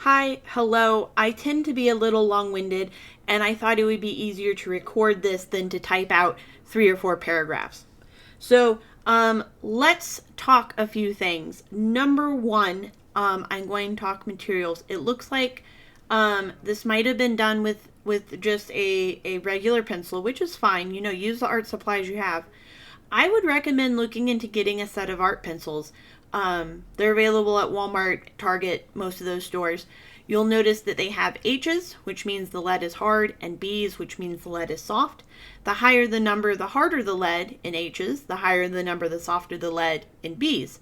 Hi, hello. I tend to be a little long-winded, and I thought it would be easier to record this than to type out 3 or 4 paragraphs. So, let's talk a few things. Number one, I'm going to talk materials. It looks like this might have been done with just a regular pencil, which is fine. You know, use the art supplies you have. I would recommend looking into getting a set of art pencils. They're available at Walmart, Target, most of those stores. You'll notice that they have H's, which means the lead is hard, and B's, which means the lead is soft. The higher the number, the harder the lead in H's. The higher the number, the softer the lead in B's.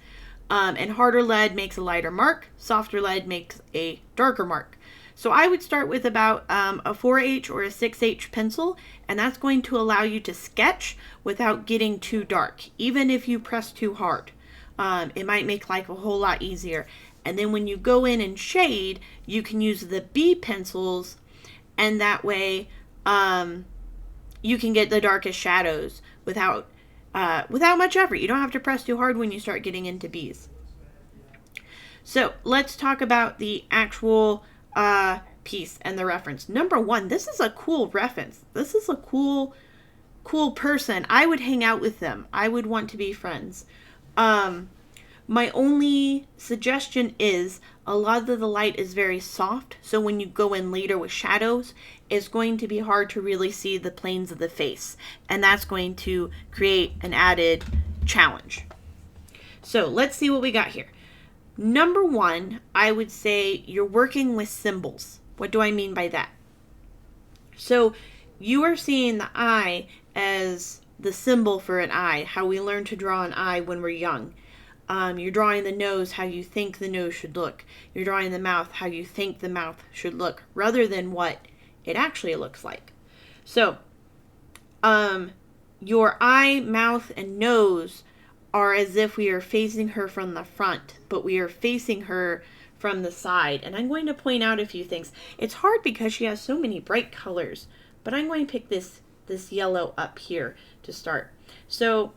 And harder lead makes a lighter mark. Softer lead makes a darker mark. So I would start with about a 4H or a 6H pencil, and that's going to allow you to sketch without getting too dark, even if you press too hard. It might make life a whole lot easier. And then when you go in and shade, you can use the B pencils, and that way you can get the darkest shadows without much effort. You don't have to press too hard when you start getting into B's. So let's talk about the actual piece and the reference. Number one, this is a cool reference. This is a cool person. I would hang out with them. I would want to be friends. My only suggestion is a lot of the light is very soft, so when you go in later with shadows, it's going to be hard to really see the planes of the face, and that's going to create an added challenge. So let's see what we got here. Number one, I would say you're working with symbols. What do I mean by that? So you are seeing the eye as the symbol for an eye, how we learn to draw an eye when we're young. You're drawing the nose how you think the nose should look. You're drawing the mouth how you think the mouth should look, rather than what it actually looks like. So, your eye, mouth, and nose are as if we are facing her from the front, but we are facing her from the side. And I'm going to point out a few things. It's hard because she has so many bright colors, but I'm going to pick this yellow up here to start. So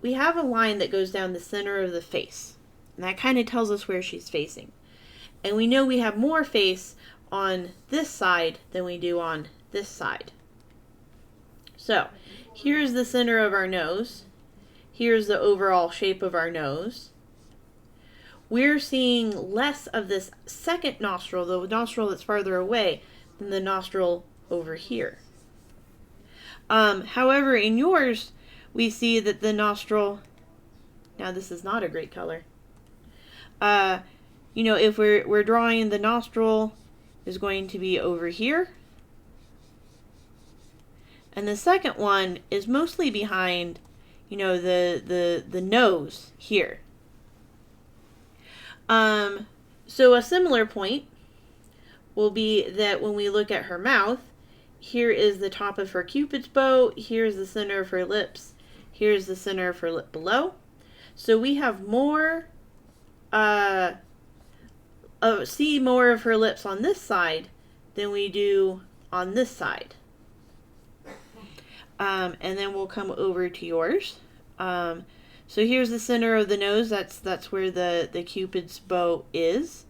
we have a line that goes down the center of the face, and that kind of tells us where she's facing. And we know we have more face on this side than we do on this side. So here's the center of our nose. Here's the overall shape of our nose. We're seeing less of this second nostril, the nostril that's farther away, than the nostril over here. However, in yours, we see that the nostril, now this is not a great color. If we're drawing, the nostril is going to be over here. And the second one is mostly behind, the nose here. So a similar point will be that when we look at her mouth, here is the top of her cupid's bow, here's the center of her lips, here's the center of her lip below. So we have see more of her lips on this side than we do on this side. And then we'll come over to yours. So here's the center of the nose. That's where the cupid's bow is.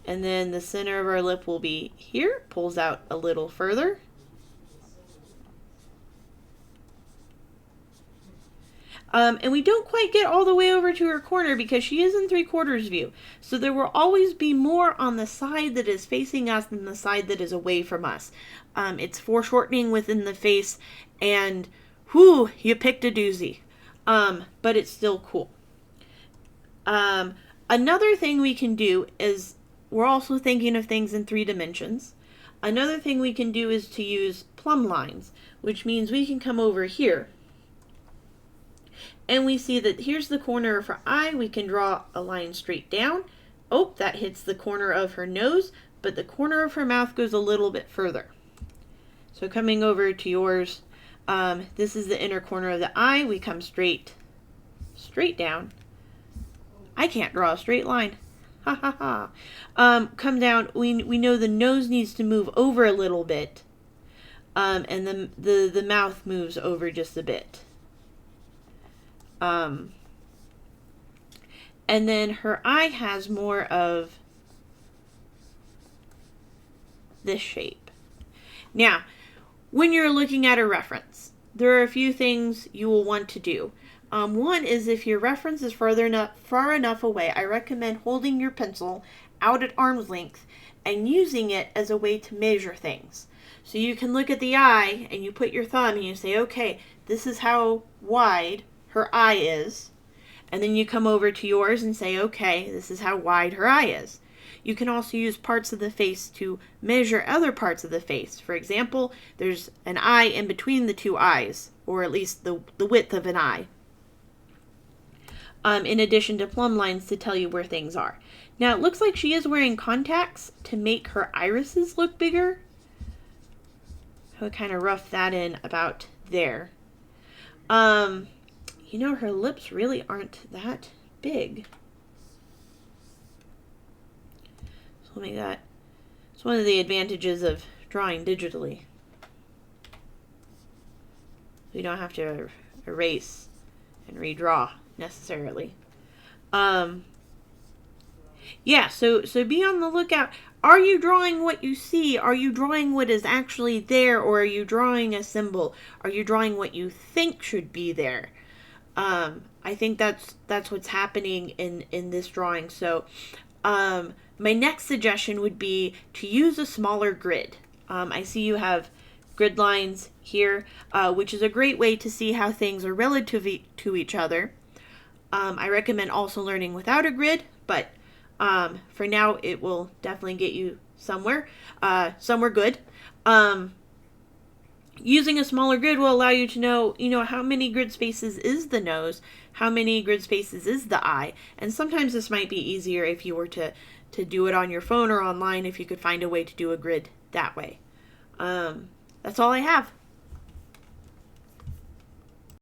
And then the center of our lip will be here. Pulls out a little further. And we don't quite get all the way over to her corner because she is in 3/4 view. So there will always be more on the side that is facing us than the side that is away from us. It's foreshortening within the face, and whoo, you picked a doozy. But it's still cool. Another thing we can do is, we're also thinking of things in 3 dimensions. Another thing we can do is to use plumb lines, which means we can come over here. And we see that here's the corner of her eye. We can draw a line straight down. Oh, that hits the corner of her nose, but the corner of her mouth goes a little bit further. So coming over to yours, this is the inner corner of the eye. We come straight down. I can't draw a straight line. Ha ha ha. Come down. We know the nose needs to move over a little bit. And the mouth moves over just a bit. And then her eye has more of this shape. Now, when you're looking at a reference, there are a few things you will want to do. One is if your reference is far enough away, I recommend holding your pencil out at arm's length and using it as a way to measure things. So you can look at the eye and you put your thumb and you say, okay, this is how wide her eye is. And then you come over to yours and say, okay, this is how wide her eye is. You can also use parts of the face to measure other parts of the face. For example, there's an eye in between the two eyes, or at least the width of an eye. In addition to plumb lines to tell you where things are. Now, it looks like she is wearing contacts to make her irises look bigger. I would kind of rough that in about there. You know, her lips really aren't that big. So make that. It's one of the advantages of drawing digitally. You don't have to erase and redraw necessarily. Yeah, so be on the lookout. Are you drawing what you see? Are you drawing what is actually there? Or are you drawing a symbol? Are you drawing what you think should be there? I think that's what's happening in this drawing. So my next suggestion would be to use a smaller grid. I see you have grid lines here, which is a great way to see how things are relative to each other. I recommend also learning without a grid, but for now it will definitely get you somewhere good. Using a smaller grid will allow you to know, how many grid spaces is the nose, how many grid spaces is the eye, and sometimes this might be easier if you were to do it on your phone or online if you could find a way to do a grid that way. That's all I have.